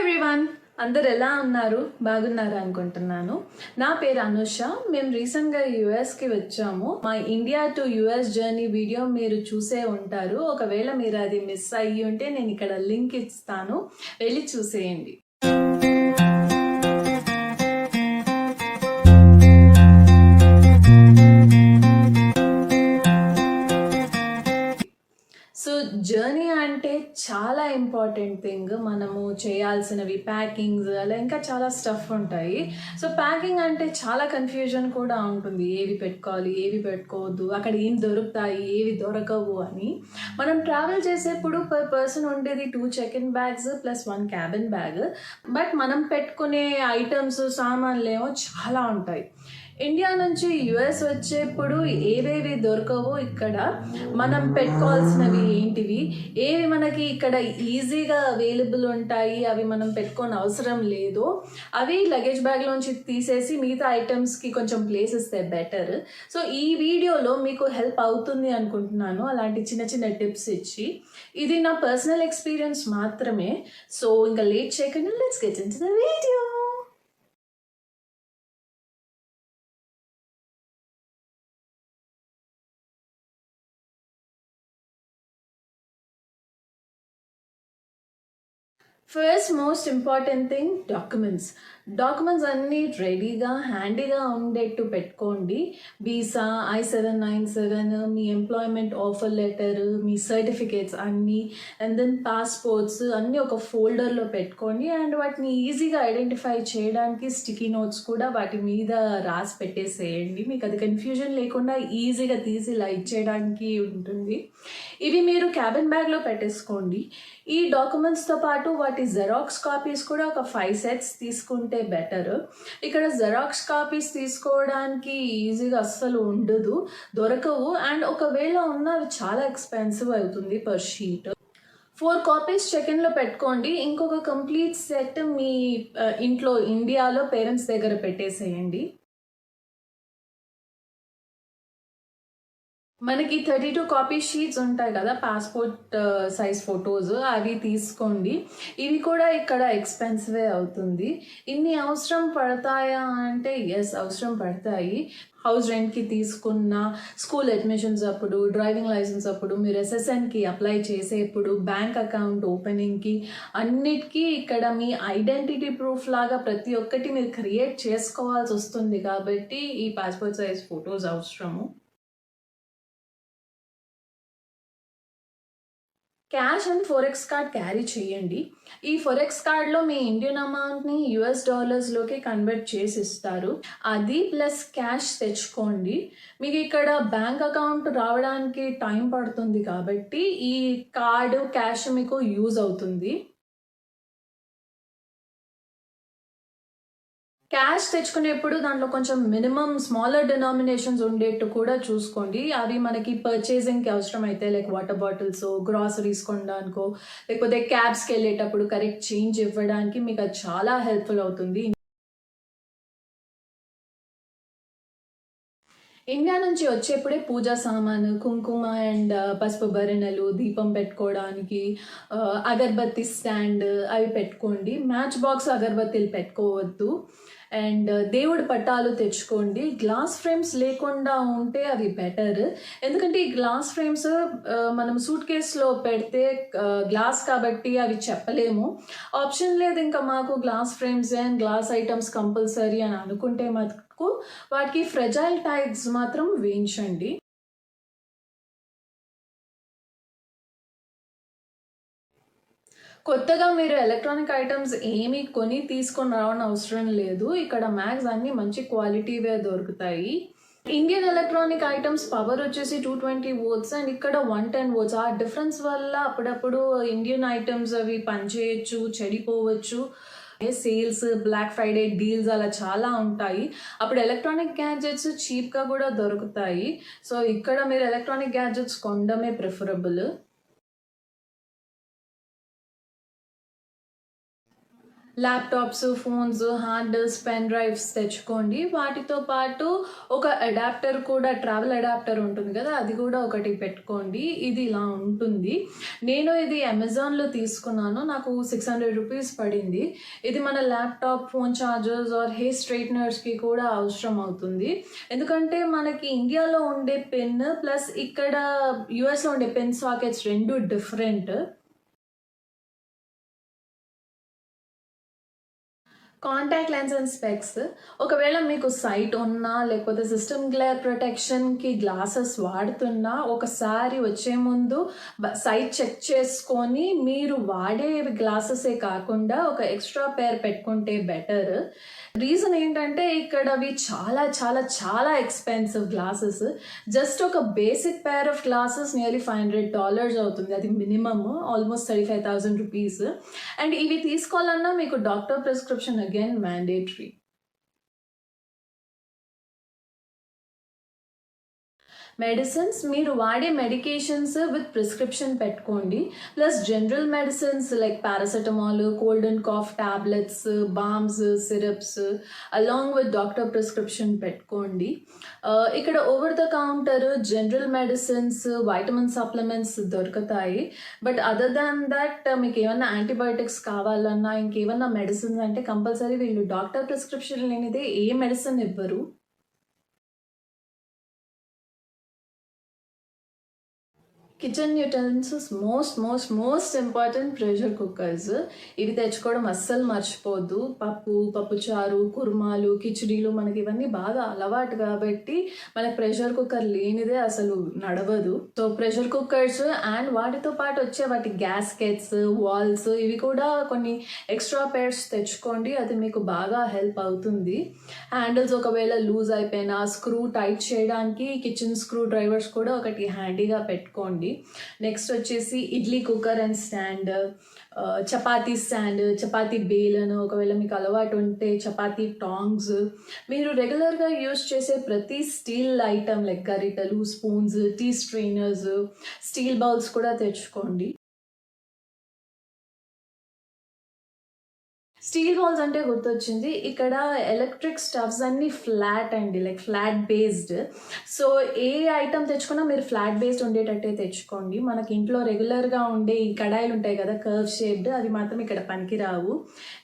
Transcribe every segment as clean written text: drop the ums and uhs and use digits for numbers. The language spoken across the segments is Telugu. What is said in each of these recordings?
ఎవ్రీవన్, అందరు ఎలా ఉన్నారు? బాగున్నారు అనుకుంటున్నాను. నా పేరు అనుష. మేము రీసెంట్గా యుఎస్కి వచ్చాము. మా India to US journey video మీరు చూసే ఉంటారు. ఒకవేళ మీరు అది మిస్ అయ్యి ఉంటే నేను ఇక్కడ లింక్ ఇస్తాను, వెళ్ళి చూసేయండి. సో జర్నీ అంటే చాలా ఇంపార్టెంట్ థింగ్. మనము చేయాల్సినవి ప్యాకింగ్స్, అలా ఇంకా చాలా స్టఫ్ ఉంటాయి. సో ప్యాకింగ్ అంటే చాలా కన్ఫ్యూజన్ కూడా ఉంటుంది. ఏవి పెట్టుకోవాలి, ఏవి పెట్టుకోవద్దు, అక్కడ ఏం దొరుకుతాయి, ఏవి దొరకవు అని. మనం ట్రావెల్ చేసేప్పుడు పర్ పర్సన్ ఉండేది 2 check-in bags plus 1 cabin bag. But మనం పెట్టుకునే ఐటమ్స్, సామాన్లు ఏమో చాలా ఉంటాయి. ఇండియా నుంచి యుఎస్ వచ్చేప్పుడు ఏవేవి దొరకవో ఇక్కడ మనం పెట్టుకోవాల్సినవి ఏంటివి, ఏవి మనకి ఇక్కడ ఈజీగా అవైలబుల్ ఉంటాయి, అవి మనం పెట్టుకోని అవసరం లేదు, అవి లగేజ్ బ్యాగ్లోంచి తీసేసి మిగతా ఐటమ్స్కి కొంచెం ప్లేస్ ఇస్తే బెటర్. సో ఈ వీడియోలో మీకు హెల్ప్ అవుతుంది అనుకుంటున్నాను, అలాంటి చిన్న చిన్న టిప్స్ ఇచ్చి. ఇది నా పర్సనల్ ఎక్స్పీరియన్స్ మాత్రమే. సో ఇంకా లేట్ చేయకుండా let's get into the video. First most important thing documents అన్నీ రెడీగా హ్యాండీగా ఉండేట్టు పెట్టుకోండి. వీసా, I-797, మీ ఎంప్లాయ్మెంట్ ఆఫర్ లెటర్, మీ సర్టిఫికేట్స్ అన్నీ, అండ్ దెన్ పాస్పోర్ట్స్ అన్నీ ఒక ఫోల్డర్లో పెట్టుకోండి. అండ్ వాటిని ఈజీగా ఐడెంటిఫై చేయడానికి స్టిక్కీ నోట్స్ కూడా వాటి మీద రాసి పెట్టేసేయండి. మీకు అది కన్ఫ్యూజన్ లేకుండా ఈజీగా తీసి ఇలా ఇచ్చేయడానికి ఉంటుంది. ఇవి మీరు క్యాబిన్ బ్యాగ్లో పెట్టేసుకోండి. ఈ డాక్యుమెంట్స్తో పాటు వాటి జెరాక్స్ కాపీస్ కూడా ఒక 5 సెట్స్ తీసుకుంటే బెటర్. ఇక్కడ జెరాక్స్ కాపీస్ తీసుకోవడానికి ఈజీగా అస్సలు ఉండదు, దొరకవు. అండ్ ఒకవేళ ఉన్నవి చాలా ఎక్స్పెన్సివ్ అవుతుంది పర్ షీట్. 4 కాపీస్ చెక్-ఇన్లో పెట్టుకోండి. ఇంకొక కంప్లీట్ సెట్ మీ ఇంట్లో ఇండియాలో పేరెంట్స్ దగ్గర పెట్టేసేయండి. మనకి 32 కాపీ షీట్స్ ఉంటాయి కదా, పాస్పోర్ట్ సైజ్ ఫొటోస్, అవి తీసుకోండి. ఇవి కూడా ఇక్కడ ఎక్స్పెన్సివే అవుతుంది. ఇన్ని అవసరం పడతాయా అంటే ఎస్, అవసరం పడతాయి. హౌస్ రెంట్కి తీసుకున్న, స్కూల్ అడ్మిషన్స్ అప్పుడు, డ్రైవింగ్ లైసెన్స్ అప్పుడు, మీరు SSNకి అప్లై చేసేప్పుడు, బ్యాంక్ అకౌంట్ ఓపెనింగ్కి, అన్నిటికీ ఇక్కడ మీ ఐడెంటిటీ ప్రూఫ్ లాగా ప్రతి ఒక్కటి మీరు క్రియేట్ చేసుకోవాల్సి వస్తుంది. కాబట్టి ఈ పాస్పోర్ట్ సైజ్ ఫొటోస్ అవసరము. Cash and forex card carry చేయండి. ఈ ఫోరెక్స్ కార్డ్లో మీ ఇండియన్ అమౌంట్ని US డాలర్స్లోకి కన్వర్ట్ చేసి ఇస్తారు. అది ప్లస్ క్యాష్ తెచ్చుకోండి. మీకు ఇక్కడ బ్యాంక్ అకౌంట్ రావడానికి టైం పడుతుంది కాబట్టి ఈ కార్డు, క్యాష్ మీకు యూజ్ అవుతుంది. క్యాష్ తెచ్చుకునేప్పుడు దాంట్లో కొంచెం మినిమం స్మాలర్ డినామినేషన్స్ ఉండేట్టు కూడా చూసుకోండి. అవి మనకి పర్చేసింగ్కి అవసరం అయితే, లైక్ వాటర్ బాటిల్స్, గ్రాసరీస్ కొనడానికో, లేకపోతే క్యాబ్స్కి వెళ్ళేటప్పుడు కరెక్ట్ చేంజ్ ఇవ్వడానికి మీకు అది చాలా హెల్ప్ఫుల్ అవుతుంది. ఇండియా నుంచి వచ్చేప్పుడే పూజా సామాను, కుంకుమ అండ్ పసుపు భరణలు, దీపం పెట్టుకోవడానికి, అగరబత్తి స్టాండ్ అవి పెట్టుకోండి. మ్యాచ్ బాక్స్ అగరబత్తీలు పెట్టుకోవద్దు. అండ్ దేవుడి పట్టాలు తెచ్చుకోండి. గ్లాస్ ఫ్రేమ్స్ లేకుండా ఉంటే అవి బెటర్. ఎందుకంటే ఈ గ్లాస్ ఫ్రేమ్స్ మనం సూట్ కేసులో పెడితే గ్లాస్ కాబట్టి అవి చెప్పలేము. ఆప్షన్ లేదు ఇంకా మాకు glass frames and glass items compulsory అని అనుకుంటే మటుకు వాటికి ఫ్రెజైల్ ట్యాగ్స్ మాత్రం వేయించండి. కొత్తగా మీరు ఎలక్ట్రానిక్ ఐటమ్స్ ఏమీ కొని తీసుకొని రావడం అవసరం లేదు. ఇక్కడ మ్యాక్స్ అన్నీ మంచి క్వాలిటీవే దొరుకుతాయి. ఇండియన్ ఎలక్ట్రానిక్ ఐటమ్స్ పవర్ వచ్చేసి 220 volts అండ్ ఇక్కడ 110 volts. ఆ డిఫరెన్స్ వల్ల అప్పుడప్పుడు ఇండియన్ ఐటమ్స్ అవి పనిచేయచ్చు, చెడిపోవచ్చు. సేల్స్, బ్లాక్ ఫ్రైడే డీల్స్ అలా చాలా ఉంటాయి. అప్పుడు ఎలక్ట్రానిక్ గ్యాడ్జెట్స్ చీప్గా కూడా దొరుకుతాయి. సో ఇక్కడ మీరు ఎలక్ట్రానిక్ గ్యాడ్జెట్స్ కొనడమే preferable. Laptops, phones, hard disk, pen drives తెచ్చుకోండి. వాటితో పాటు ఒక అడాప్టర్ కూడా, ట్రావెల్ అడాప్టర్ ఉంటుంది కదా, అది కూడా ఒకటి పెట్టుకోండి. ఇది ఇలా ఉంటుంది. నేను ఇది అమెజాన్లో తీసుకున్నాను. నాకు 600 రూపీస్ పడింది. ఇది మన laptop, phone chargers or hair స్ట్రైట్నర్స్కి కూడా అవసరం అవుతుంది. ఎందుకంటే మనకి ఇండియాలో ఉండే పెన్ ప్లస్ ఇక్కడ యుఎస్లో ఉండే పెన్ సాకెట్స్ రెండు different. Contact lens and specs. ఒకవేళ మీకు సైట్ ఉన్నా లేకపోతే సిస్టమ్ గ్లేర్ ప్రొటెక్షన్కి గ్లాసెస్ వాడుతున్నా ఒకసారి వచ్చే ముందు సైట్ చెక్ చేసుకొని మీరు వాడే గ్లాసెసే కాకుండా ఒక ఎక్స్ట్రా పేర్ పెట్టుకుంటే బెటర్. రీజన్ ఏంటంటే ఇక్కడ అవి చాలా చాలా చాలా ఎక్స్పెన్సివ్ గ్లాసెస్. జస్ట్ ఒక basic pair of glasses nearly $500 అవుతుంది. అది మినిమమ్ ఆల్మోస్ట్ 35,000 రూపీస్. అండ్ ఇవి తీసుకోవాలన్నా మీకు doctor prescription again mandatory. Medicines, మీరు వాడే మెడికేషన్స్ విత్ ప్రిస్క్రిప్షన్ పెట్టుకోండి. Plus general medicines like paracetamol, cold and cough tablets, balms, syrups along with doctor prescription పెట్టుకోండి. ఇక్కడ over the counter general medicines, vitamin supplements దొరుకుతాయి. బట్ అదర్ దాన్ దట్ మీకు ఏమన్నా యాంటీబయాటిక్స్ కావాలన్నా, ఇంకేమన్నా మెడిసిన్స్ అంటే కంపల్సరీ వీళ్ళు డాక్టర్ ప్రిస్క్రిప్షన్ లేనిదే ఏ మెడిసిన్ ఇవ్వరు. Kitchen utensils most important pressure cookers. ఇవి తెచ్చుకోవడం అస్సలు మర్చిపోద్దు. పప్పుచారు, కుర్మాలు, కిచిడీలు మనకి ఇవన్నీ బాగా అలవాటు కాబట్టి మనకి ప్రెషర్ కుక్కర్ లేనిదే అసలు నడవదు. సో ప్రెషర్ కుక్కర్స్ అండ్ వాటితో పాటు వచ్చే వాటి గ్యాస్కెట్స్, వాల్స్ ఇవి కూడా కొన్ని ఎక్స్ట్రా పేర్స్ తెచ్చుకోండి. అది మీకు బాగా హెల్ప్ అవుతుంది. హ్యాండిల్స్ ఒకవేళ లూజ్ అయిపోయినా స్క్రూ టైట్ చేయడానికి కిచెన్ స్క్రూ డ్రైవర్స్ కూడా ఒకటి హ్యాండీగా పెట్టుకోండి. నెక్స్ట్ వచ్చేసి idli cooker and stand, chapati stand, chapati Belan, ఒకవేళ మీకు అలవాటు ఉంటే చపాతీ టాంగ్స్, మీరు రెగ్యులర్గా యూస్ చేసే ప్రతి స్టీల్ ఐటమ్ లైక్ గరిటెలు, spoons, tea strainers, steel bowls కూడా తెచ్చుకోండి. స్టీల్ బాల్స్ అంటే గుర్తొచ్చింది. ఇక్కడ ఎలక్ట్రిక్ స్టవ్స్ అన్నీ ఫ్లాట్ అండి, లైక్ ఫ్లాట్ బేస్డ్. సో ఏ ఐటమ్ తెచ్చుకున్నా మీరు ఫ్లాట్ బేస్డ్ ఉండేటట్టే తెచ్చుకోండి. మనకి ఇంట్లో రెగ్యులర్గా ఉండే ఈ కడాయిలు ఉంటాయి కదా కర్వ్ షేప్డ్, అవి మాత్రం ఇక్కడ పనికిరావు.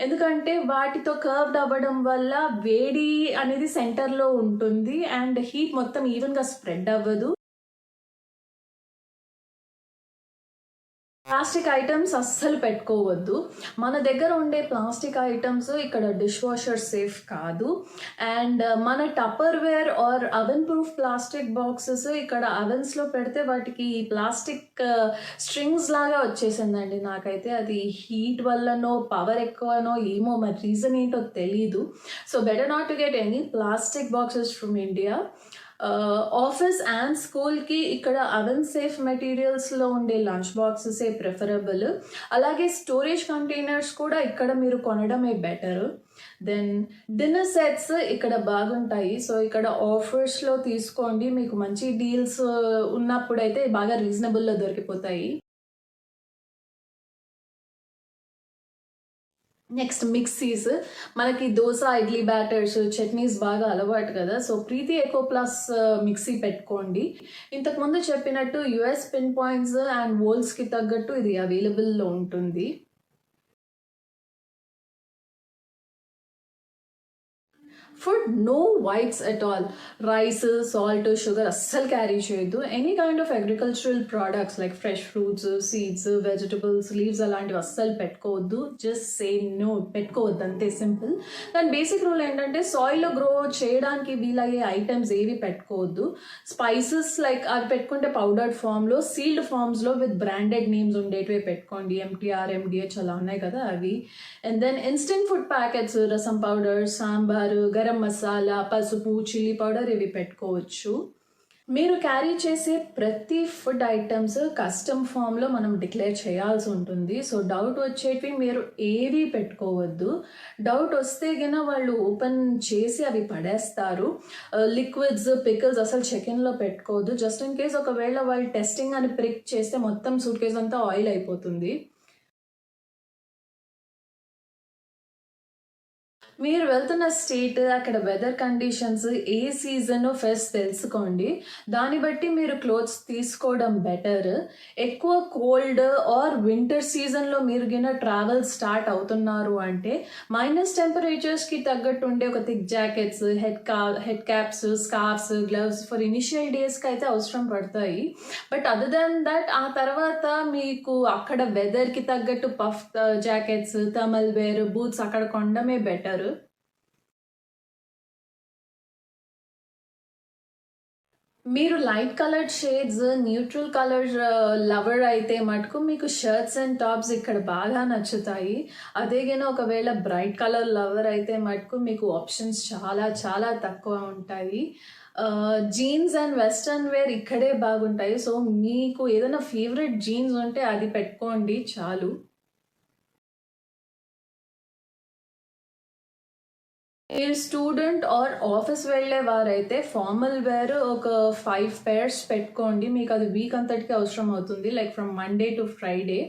ఎందుకంటే వాటితో కర్వ్డ్ అవ్వడం వల్ల వేడి అనేది సెంటర్లో ఉంటుంది అండ్ హీట్ మొత్తం ఈవెన్గా స్ప్రెడ్ అవ్వదు. ప్లాస్టిక్ ఐటమ్స్ అస్సలు పెట్టుకోవద్దు. మన దగ్గర ఉండే ప్లాస్టిక్ ఐటమ్స్ ఇక్కడ డిష్ వాషర్ సేఫ్ కాదు. అండ్ మన Tupperware or oven proof plastic boxes ఇక్కడ అవెన్స్లో పెడితే వాటికి ప్లాస్టిక్ స్ట్రింగ్స్ లాగా వచ్చేసిందండి. నాకైతే అది హీట్ వల్లనో పవర్ ఎక్కువనో ఏమో, మరి రీజన్ ఏంటో తెలీదు. So better not to get any plastic boxes from India. Office and స్కూల్కి ఇక్కడ అవెన్ సేఫ్ మెటీరియల్స్లో ఉండే లంచ్ బాక్సెసే ప్రిఫరబుల్. అలాగే స్టోరేజ్ కంటైనర్స్ కూడా ఇక్కడ మీరు కొనడమే బెటర్. దెన్ డిన్నర్ సెట్స్ ఇక్కడ బాగుంటాయి. సో ఇక్కడ ఆఫర్స్లో తీసుకోండి. మీకు మంచి డీల్స్ ఉన్నప్పుడైతే బాగా రీజనబుల్లో దొరికిపోతాయి. Next mixies. మనకి దోశ, ఇడ్లీ బ్యాటర్స్, చట్నీస్ బాగా అలవాటు కదా. So Preethi eco plus mixie పెట్టుకోండి. ఇంతకుముందు చెప్పినట్టు యుఎస్ పిన్ పాయింట్స్ అండ్ వోల్స్కి తగ్గట్టు ఇది అవైలబుల్లో ఉంటుంది. Food no whites at all. Rice, salt, sugar అస్సలు క్యారీ చేయొద్దు. Any kind of agricultural products like fresh fruits, seeds, vegetables, leaves అలాంటివి అస్సలు పెట్టుకోవద్దు. జస్ట్ సే నో, పెట్టుకోవద్దు అంతే, సింపుల్. దాని బేసిక్ రూల్ ఏంటంటే సాయిల్లో గ్రో చేయడానికి వీలయ్యే ఐటమ్స్ ఏవి పెట్టుకోవద్దు. స్పైసెస్ లైక్ అవి పెట్టుకుంటే పౌడర్డ్ ఫామ్లో, సీల్డ్ ఫామ్స్లో విత్ బ్రాండెడ్ నేమ్స్ ఉండేటివే పెట్టుకోండి. ఎంటీఆర్, ఎండిహెచ్ అలా ఉన్నాయి కదా అవి. And then instant food packets, rasam powder, sambar, garam masala, పసుపు, చిల్లీ పౌడర్ ఇవి పెట్టుకోవచ్చు. మీరు క్యారీ చేసే ప్రతి ఫుడ్ ఐటమ్స్ కస్టమ్ ఫామ్లో మనం డిక్లేర్ చేయాల్సి ఉంటుంది. సో డౌట్ వచ్చేటివి మీరు ఏవి పెట్టుకోవద్దు. డౌట్ వస్తే గిన వాళ్ళు ఓపెన్ చేసి అవి పడేస్తారు. లిక్విడ్స్, పికిల్స్ అసలు చెకిన్లో పెట్టుకోవద్దు. జస్ట్ ఇన్ కేస్ ఒకవేళ వాళ్ళు టెస్టింగ్ అని ప్రిక్ చేస్తే మొత్తం సూట్ కేస్ అంతా ఆయిల్ అయిపోతుంది. మీరు వెళ్తున్న స్టేట్, అక్కడ వెదర్ కండిషన్స్, ఏ సీజన్ ఫస్ట్ తెలుసుకోండి. దాన్ని బట్టి మీరు క్లోత్స్ తీసుకోవడం బెటర్. ఎక్కువ కోల్డ్ ఆర్ వింటర్ సీజన్లో మీరు గిన ట్రావెల్ స్టార్ట్ అవుతున్నారు అంటే మైనస్ టెంపరేచర్స్కి తగ్గట్టు ఉండే ఒక thick jackets, head caps, scarfs, gloves for initial డేస్కి అయితే అవసరం పడతాయి. బట్ అదర్ దెన్ దట్ ఆ తర్వాత మీకు అక్కడ వెదర్కి తగ్గట్టు puff jackets, thermal wear, boots అక్కడ కొనడమే బెటర్. మీరు light coloured shades, neutral colour lover అయితే మటుకు మీకు షర్ట్స్ అండ్ టాప్స్ ఇక్కడ బాగా నచ్చుతాయి. అదేగాని ఒకవేళ బ్రైట్ కలర్ లవర్ అయితే మటుకు మీకు ఆప్షన్స్ చాలా చాలా తక్కువ ఉంటాయి. జీన్స్ అండ్ వెస్ట్రన్ వేర్ ఇక్కడే బాగుంటాయి. సో మీకు ఏదైనా ఫేవరెట్ జీన్స్ ఉంటే అది పెట్టుకోండి చాలు. మీరు స్టూడెంట్ ఆర్ ఆఫీస్ వెళ్ళే వారైతే ఫార్మల్ వేర్ ఒక 5 pairs పెట్టుకోండి. మీకు అది వీక్ అంతటికి అవసరం అవుతుంది. Like from Monday to Friday.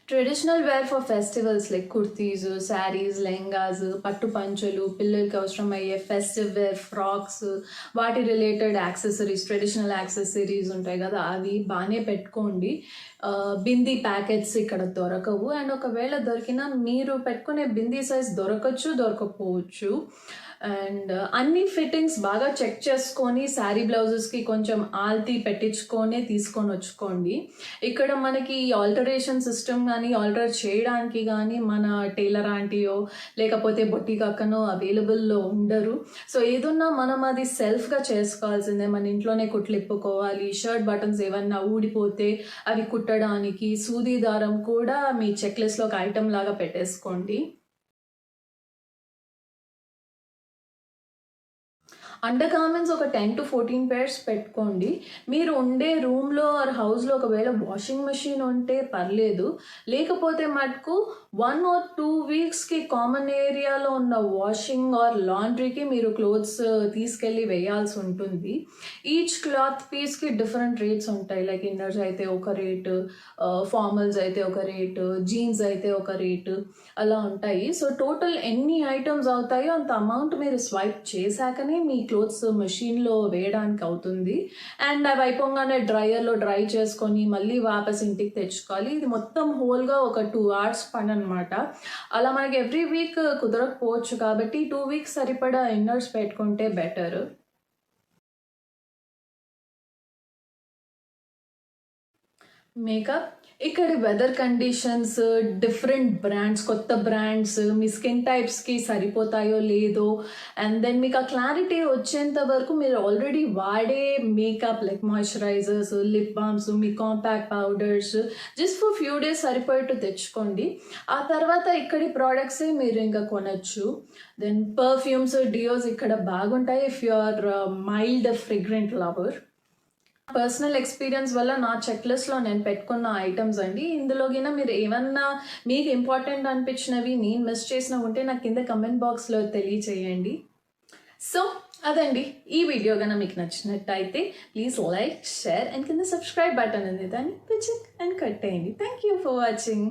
Traditional wear for festivals like kurtis, saris, lehengas, పట్టు పంచలు, పిల్లలకి అవసరమయ్యే ఫెస్టివ్ వేర్ ఫ్రాక్స్, వాటి రిలేటెడ్ యాక్సెసరీస్, ట్రెడిషనల్ యాక్సెసరీస్ ఉంటాయి కదా, అవి బాగానే పెట్టుకోండి. బిందీ ప్యాకెట్స్ ఇక్కడ దొరకవు. అండ్ ఒకవేళ దొరికినా మీరు పెట్టుకునే బిందీ సైజ్ దొరకచ్చు, దొరకపోవచ్చు. అండ్ అన్ని ఫిట్టింగ్స్ బాగా చెక్ చేసుకొని శారీ బ్లౌజెస్కి కొంచెం ఆల్తీ పెట్టించుకొని తీసుకొని వచ్చుకోండి. ఇక్కడ మనకి ఆల్టరేషన్ సిస్టమ్ కానీ ఆల్టర్ చేయడానికి కానీ మన టైలర్ ఆంటీయో లేకపోతే బొటిక్ అక్కనో అవైలబుల్లో ఉండరు. సో ఏదున్నా మనం అది సెల్ఫ్గా చేసుకోవాల్సిందే. మన ఇంట్లోనే కుట్లు ఇప్పుకోవాలి. షర్ట్ బటన్స్ ఏమన్నా ఊడిపోతే అవి కుట్టడానికి సూది దారం కూడా మీ చెక్ లిస్ట్లో ఒక ఐటమ్ లాగా పెట్టేసుకోండి. అండర్ గార్మెంట్స్ ఒక 10 to 14 pairs పెట్టుకోండి. మీరు ఉండే రూమ్లో ఆర్ హౌస్లో ఒకవేళ వాషింగ్ మెషిన్ ఉంటే పర్లేదు. లేకపోతే మటుకు 1 or 2 weeksకి కామన్ ఏరియాలో ఉన్న వాషింగ్ ఆర్ లాండ్రీకి మీరు క్లోత్స్ తీసుకెళ్ళి వేయాల్సి ఉంటుంది. ఈచ్ క్లాత్ పీస్కి డిఫరెంట్ రేట్స్ ఉంటాయి. లైక్ ఇన్నర్స్ అయితే ఒక రేటు, ఫార్మల్స్ అయితే ఒక రేటు, జీన్స్ అయితే ఒక రేటు, అలా ఉంటాయి. సో టోటల్ ఎన్ని ఐటమ్స్ అవుతాయో అంత అమౌంట్ మీరు స్వైప్ చేశాకనే మీ క్లోత్స్ మెషిన్లో వేయడానికి అవుతుంది. అండ్ అవి అయిపోగానే డ్రైయర్లో డ్రై చేసుకొని మళ్ళీ వాపస్ ఇంటికి తెచ్చుకోవాలి. ఇది మొత్తం హోల్గా ఒక 2 hours పని అనమాట. అలా మనకి ఎవ్రీ వీక్ కుదరకపోవచ్చు కాబట్టి 2 weeks సరిపడా ఇన్నర్స్ పెట్టుకుంటే బెటర్. మేకప్ ఇక్కడ వెదర్ కండిషన్స్, డిఫరెంట్ బ్రాండ్స్, కొత్త బ్రాండ్స్ మీ స్కిన్ టైప్స్కి సరిపోతాయో లేదో, అండ్ దెన్ మీకు ఆ క్లారిటీ వచ్చేంత వరకు మీరు ఆల్రెడీ వాడే makeup like moisturizers, lip balms, మీ compact powders just for few days సరిపోయేట్టు తెచ్చుకోండి. ఆ తర్వాత ఇక్కడి ప్రోడక్ట్సే మీరు ఇంకా కొనచ్చు. దెన్ పర్ఫ్యూమ్స్, డియోస్ ఇక్కడ బాగుంటాయి if you are mild fragrant lover. Personal experience వల్ల నా చెక్ లిస్ట్లో నేను పెట్టుకున్న ఐటమ్స్ అండి. ఇందులోగిన మీరు ఏమన్నా మీకు ఇంపార్టెంట్ అనిపించినవి నేను మిస్ చేసిన ఉంటే నాకు కింద కమెంట్ బాక్స్లో తెలియచేయండి. సో అదండి, ఈ వీడియో కనుక మీకు నచ్చినట్టయితే ప్లీజ్ లైక్, షేర్ అండ్ కింద సబ్స్క్రైబ్ బటన్ ఉంది, దాన్ని పిచ్ అండ్ కట్టేయండి. Thank you for watching.